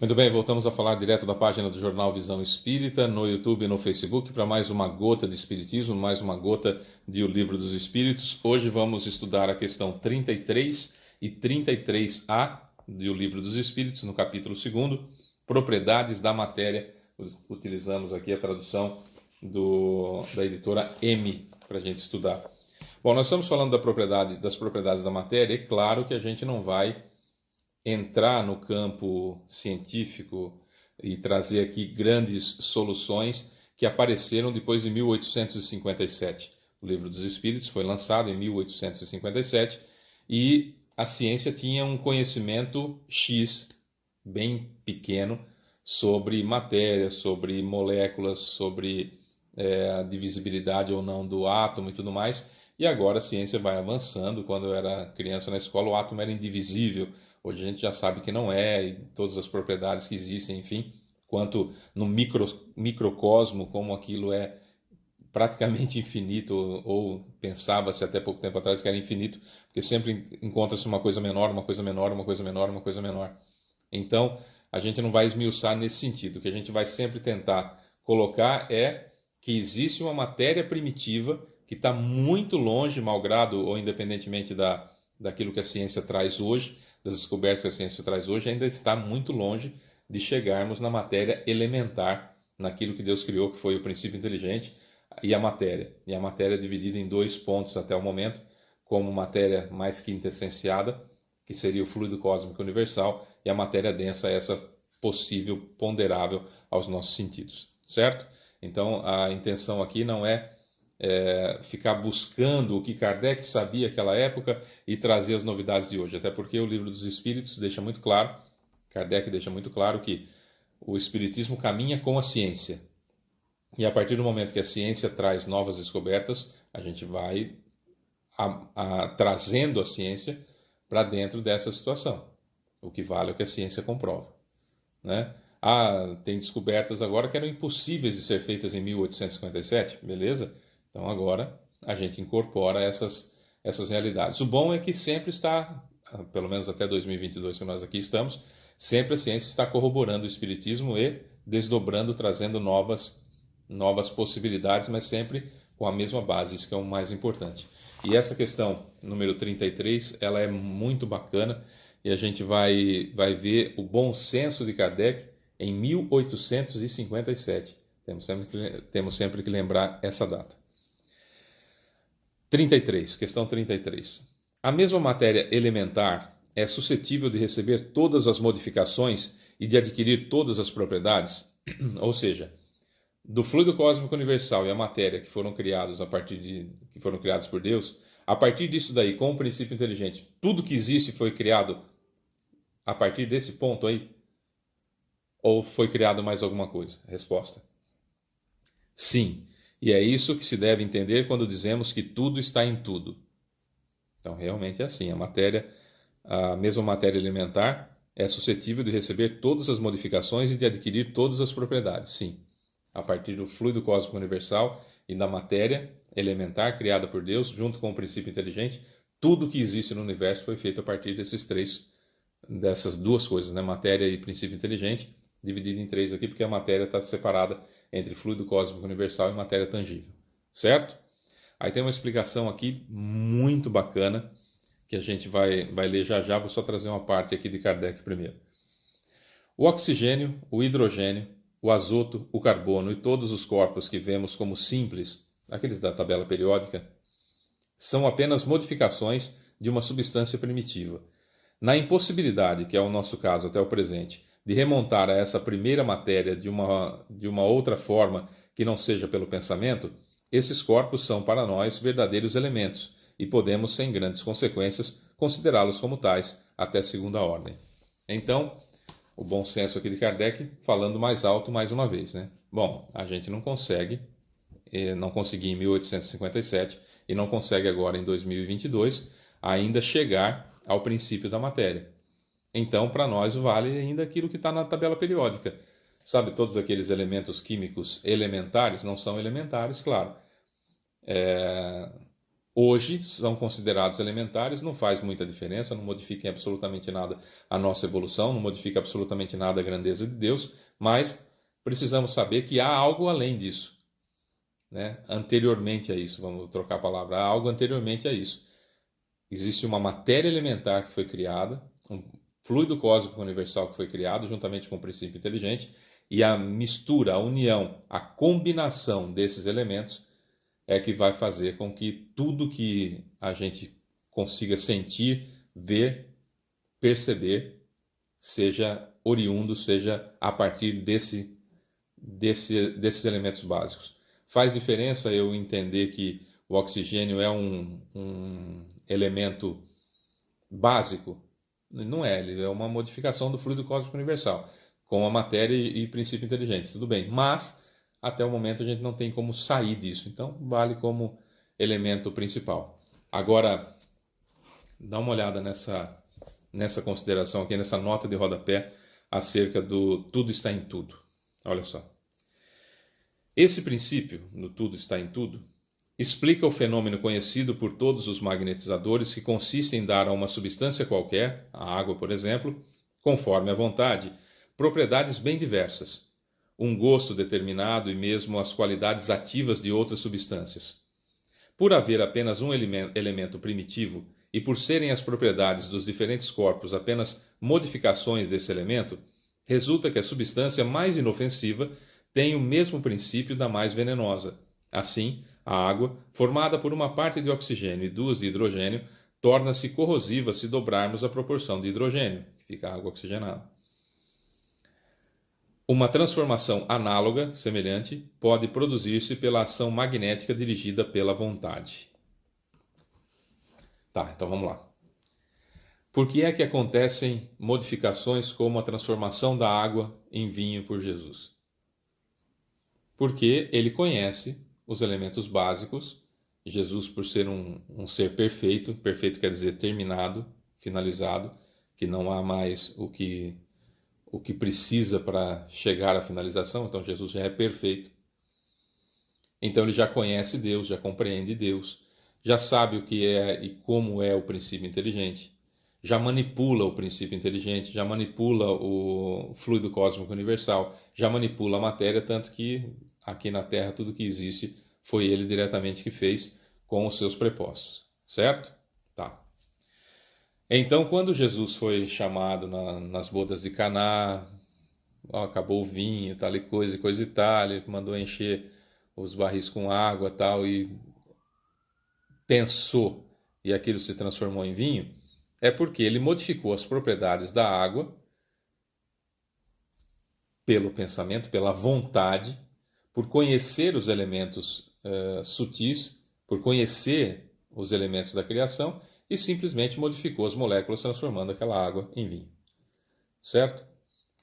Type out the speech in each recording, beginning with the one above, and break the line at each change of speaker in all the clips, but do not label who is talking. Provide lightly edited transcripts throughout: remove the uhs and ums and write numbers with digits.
Muito bem, voltamos a falar direto da página do Jornal Visão Espírita, no YouTube e no Facebook, para mais uma gota de Espiritismo, mais uma gota de O Livro dos Espíritos. Hoje vamos estudar a questão 33 e 33A de O Livro dos Espíritos, no capítulo 2, Propriedades da Matéria. Utilizamos aqui a tradução da editora M para a gente estudar. Bom, nós estamos falando das propriedades da matéria, e claro que a gente não vai entrar no campo científico e trazer aqui grandes soluções que apareceram depois de 1857. O Livro dos Espíritos foi lançado em 1857 e a ciência tinha um conhecimento X, bem pequeno, sobre matéria, sobre moléculas, sobre a divisibilidade ou não do átomo e tudo mais. E agora a ciência vai avançando. Quando eu era criança na escola, o átomo era indivisível. Hoje a gente já sabe que não é, e todas as propriedades que existem, enfim, quanto no microcosmo, como aquilo é praticamente infinito, ou pensava-se até pouco tempo atrás que era infinito, porque sempre encontra-se uma coisa menor, uma coisa menor, uma coisa menor, uma coisa menor. Então, a gente não vai esmiuçar nesse sentido. O que a gente vai sempre tentar colocar é que existe uma matéria primitiva que está muito longe, malgrado ou independentemente daquilo que a ciência traz hoje, das descobertas que a ciência traz hoje, ainda está muito longe de chegarmos na matéria elementar, naquilo que Deus criou, que foi o princípio inteligente, e a matéria. E a matéria é dividida em dois pontos até o momento, como matéria mais quintessenciada, que seria o fluido cósmico universal, e a matéria densa, essa possível, ponderável aos nossos sentidos. Certo? Então, a intenção aqui não é ficar buscando o que Kardec sabia naquela época e trazer as novidades de hoje. Até porque o Livro dos Espíritos deixa muito claro, Kardec deixa muito claro que o Espiritismo caminha com a ciência. E a partir do momento que a ciência traz novas descobertas, a gente vai trazendo a ciência para dentro dessa situação. O que vale é o que a ciência comprova. Né? Tem descobertas agora que eram impossíveis de ser feitas em 1857, beleza? Então agora a gente incorpora essas realidades. O bom é que sempre está, pelo menos até 2022 que nós aqui estamos, sempre a ciência está corroborando o Espiritismo e desdobrando, trazendo novas possibilidades, mas sempre com a mesma base, isso que é o mais importante. E essa questão número 33, ela é muito bacana e a gente vai ver o bom senso de Kardec em 1857. Temos sempre que lembrar essa data. 33, questão 33. A mesma matéria elementar é suscetível de receber todas as modificações e de adquirir todas as propriedades? Ou seja, do fluido cósmico universal e a matéria que foram criados que foram criados por Deus, a partir disso daí, com o princípio inteligente, tudo que existe foi criado a partir desse ponto aí? Ou foi criado mais alguma coisa? Resposta: sim. E é isso que se deve entender quando dizemos que tudo está em tudo. Então, realmente é assim. A mesma matéria elementar é suscetível de receber todas as modificações e de adquirir todas as propriedades. Sim. A partir do fluido cósmico universal e da matéria elementar criada por Deus, junto com o princípio inteligente, tudo que existe no universo foi feito a partir dessas duas coisas, né? Matéria e princípio inteligente, dividido em três aqui, porque a matéria está separada entre fluido cósmico universal e matéria tangível. Certo? Aí tem uma explicação aqui muito bacana, que a gente vai ler já já. Vou só trazer uma parte aqui de Kardec primeiro. O oxigênio, o hidrogênio, o azoto, o carbono e todos os corpos que vemos como simples, aqueles da tabela periódica, são apenas modificações de uma substância primitiva. Na impossibilidade, que é o nosso caso até o presente, de remontar a essa primeira matéria de uma outra forma que não seja pelo pensamento, esses corpos são para nós verdadeiros elementos e podemos, sem grandes consequências, considerá-los como tais até segunda ordem. Então, o bom senso aqui de Kardec falando mais alto mais uma vez, né? Bom, a gente não conseguia em 1857 e não consegue agora em 2022 ainda chegar ao princípio da matéria. Então, para nós, vale ainda aquilo que está na tabela periódica. Sabe, todos aqueles elementos químicos elementares não são elementares, claro. hoje são considerados elementares, não faz muita diferença, não modifica em absolutamente nada a nossa evolução, não modifica absolutamente nada a grandeza de Deus, mas precisamos saber que há algo além disso, né? Anteriormente a isso, vamos trocar a palavra, há algo anteriormente a isso. Existe uma matéria elementar que foi criada, um fluido cósmico universal que foi criado juntamente com o princípio inteligente, e a mistura, a união, a combinação desses elementos é que vai fazer com que tudo que a gente consiga sentir, ver, perceber, seja oriundo, seja a partir desses elementos básicos. Faz diferença eu entender que o oxigênio é um elemento básico? Não é, ele é uma modificação do fluido cósmico universal, com a matéria e princípio inteligente, tudo bem. Mas, até o momento, a gente não tem como sair disso, então vale como elemento principal. Agora, dá uma olhada nessa consideração aqui, nessa nota de rodapé, acerca do tudo está em tudo. Olha só. Esse princípio, no tudo está em tudo, explica o fenômeno conhecido por todos os magnetizadores que consiste em dar a uma substância qualquer, a água por exemplo, conforme a vontade, propriedades bem diversas, um gosto determinado e mesmo as qualidades ativas de outras substâncias. Por haver apenas um elemento primitivo e por serem as propriedades dos diferentes corpos apenas modificações desse elemento, resulta que a substância mais inofensiva tem o mesmo princípio da mais venenosa. Assim, a água, formada por uma parte de oxigênio e duas de hidrogênio, torna-se corrosiva se dobrarmos a proporção de hidrogênio, que fica a água oxigenada. Uma transformação análoga, semelhante, pode produzir-se pela ação magnética dirigida pela vontade. Tá, então vamos lá. Por que é que acontecem modificações como a transformação da água em vinho por Jesus? Porque ele conhece os elementos básicos. Jesus, por ser um ser perfeito, perfeito quer dizer terminado, finalizado, que não há mais o que precisa para chegar à finalização, então Jesus já é perfeito. Então ele já conhece Deus, já compreende Deus, já sabe o que é e como é o princípio inteligente, já manipula o princípio inteligente, já manipula o fluido cósmico universal, já manipula a matéria, tanto que aqui na Terra tudo que existe foi ele diretamente que fez com os seus prepostos, certo? Tá. Então, quando Jesus foi chamado nas bodas de Caná, acabou o vinho, tal e coisa e tal, ele mandou encher os barris com água tal, e pensou, e aquilo se transformou em vinho, é porque ele modificou as propriedades da água pelo pensamento, pela vontade, por conhecer os elementos sutis, por conhecer os elementos da criação, e simplesmente modificou as moléculas, transformando aquela água em vinho. Certo?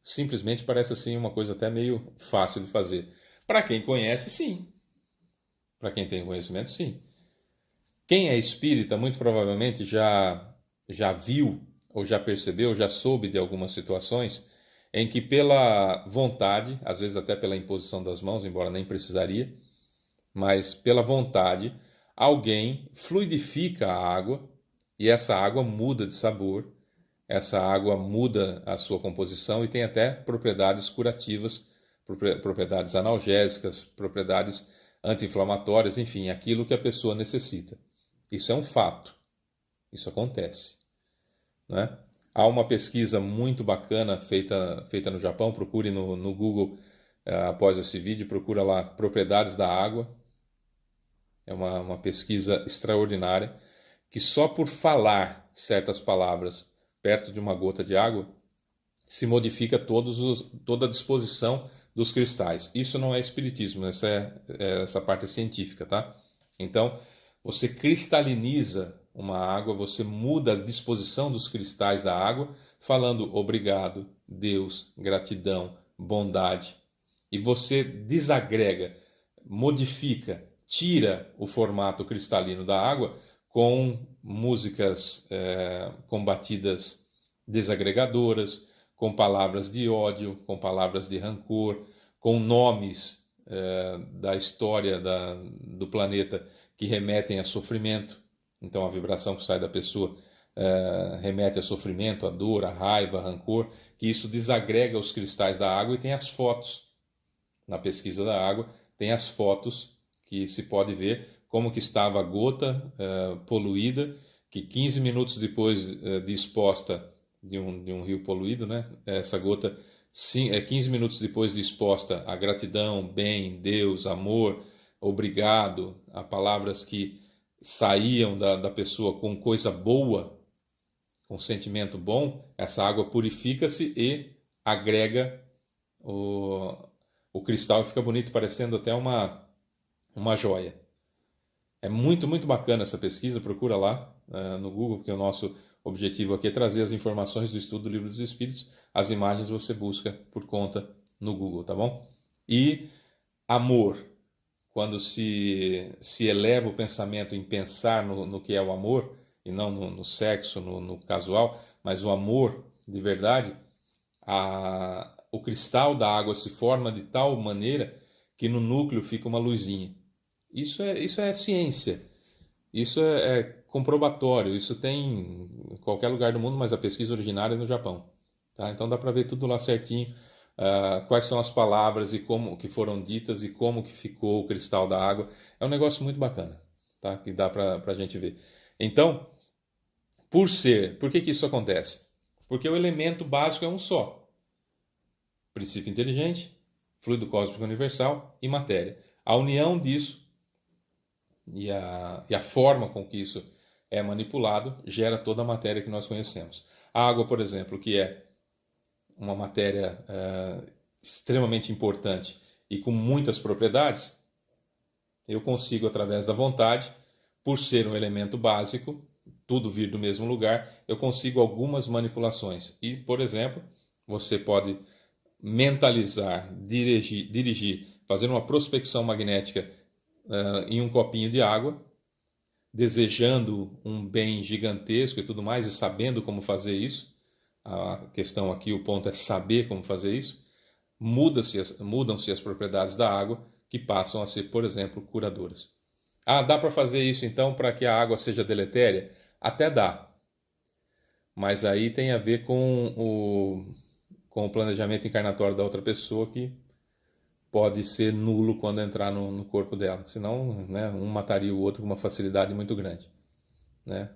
Simplesmente parece assim uma coisa até meio fácil de fazer. Para quem conhece, sim. Para quem tem conhecimento, sim. Quem é espírita, muito provavelmente já viu, ou já percebeu, já soube de algumas situações em que pela vontade, às vezes até pela imposição das mãos, embora nem precisaria, mas pela vontade, alguém fluidifica a água e essa água muda de sabor, essa água muda a sua composição e tem até propriedades curativas, propriedades analgésicas, propriedades anti-inflamatórias, enfim, aquilo que a pessoa necessita. Isso é um fato. Isso acontece, né? Há uma pesquisa muito bacana feita no Japão. Procure no Google, após esse vídeo, procura lá propriedades da água. É uma pesquisa extraordinária que só por falar certas palavras perto de uma gota de água se modifica toda a disposição dos cristais. Isso não é espiritismo, essa parte é científica, tá? Então, você cristaliniza uma água, você muda a disposição dos cristais da água, falando obrigado, Deus, gratidão, bondade. E você desagrega, modifica, tira o formato cristalino da água com músicas com batidas desagregadoras, com palavras de ódio, com palavras de rancor, com nomes da história do planeta que remetem a sofrimento. Então a vibração que sai da pessoa remete a sofrimento, a dor, a raiva, a rancor, que isso desagrega os cristais da água, e tem as fotos. Na pesquisa da água, tem as fotos que se pode ver como que estava a gota poluída, que 15 minutos depois de exposta de um rio poluído, né? Essa gota, 15 minutos depois de exposta a gratidão, bem, Deus, amor, obrigado, a palavras que saíam da pessoa com coisa boa, com sentimento bom, essa água purifica-se e agrega o cristal, fica bonito, parecendo até uma joia. É muito, muito bacana essa pesquisa, procura lá no Google, porque o nosso objetivo aqui é trazer as informações do estudo do Livro dos Espíritos. As imagens você busca por conta no Google, tá bom? E amor, quando se eleva o pensamento em pensar no que é o amor, e não no sexo, no casual, mas o amor de verdade, o cristal da água se forma de tal maneira que no núcleo fica uma luzinha. Isso é ciência, isso é comprobatório, isso tem em qualquer lugar do mundo, mas a pesquisa originária é no Japão. Tá? Então dá para ver tudo lá certinho, quais são as palavras e como que foram ditas e como que ficou o cristal da água. É um negócio muito bacana, tá? Que dá para a gente ver. Então, por que isso acontece? Porque o elemento básico é um só. Princípio inteligente, fluido cósmico universal e matéria. A união disso e a forma com que isso é manipulado gera toda a matéria que nós conhecemos. A água, por exemplo, que é uma matéria extremamente importante e com muitas propriedades, eu consigo, através da vontade, por ser um elemento básico, tudo vir do mesmo lugar, eu consigo algumas manipulações. E, por exemplo, você pode mentalizar, dirigir, fazer uma prospecção magnética em um copinho de água, desejando um bem gigantesco e tudo mais, e sabendo como fazer isso. A questão aqui, o ponto é saber como fazer isso. Mudam-se as propriedades da água, que passam a ser, por exemplo, curadoras. Dá para fazer isso então para que a água seja deletéria? Até dá. Mas aí tem a ver com o planejamento encarnatório da outra pessoa, que pode ser nulo quando entrar no corpo dela. Senão, né, um mataria o outro com uma facilidade muito grande. Né?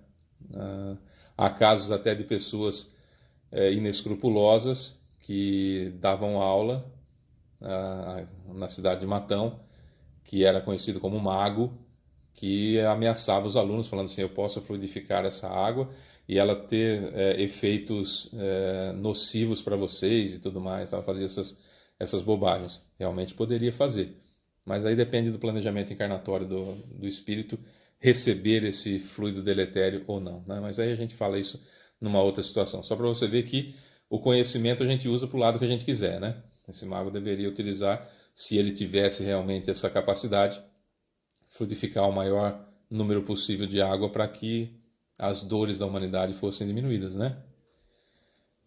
Há casos até de pessoas inescrupulosas que davam aula na cidade de Matão, que era conhecido como mago, que ameaçava os alunos, falando assim: eu posso fluidificar essa água e ela ter efeitos nocivos para vocês e tudo mais. Ela fazia essas bobagens. Realmente poderia fazer, mas aí depende do planejamento encarnatório do espírito receber esse fluido deletério ou não, né? Mas aí a gente fala isso numa outra situação, só para você ver que o conhecimento a gente usa para o lado que a gente quiser, né? Esse mago deveria utilizar, se ele tivesse realmente essa capacidade, fluidificar o maior número possível de água para que as dores da humanidade fossem diminuídas, né?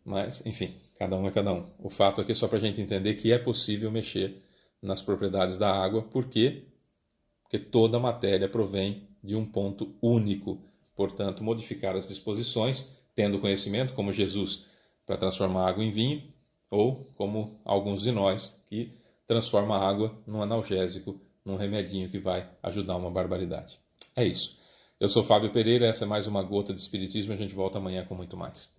Mas, enfim, cada um é cada um. O fato é que é só para a gente entender que é possível mexer nas propriedades da água. Por quê? Porque toda a matéria provém de um ponto único. Portanto, modificar as disposições, tendo conhecimento, como Jesus, para transformar água em vinho, ou como alguns de nós, que transforma a água num analgésico, num remedinho que vai ajudar uma barbaridade. É isso. Eu sou Fábio Pereira, essa é mais uma Gota de Espiritismo, a gente volta amanhã com muito mais.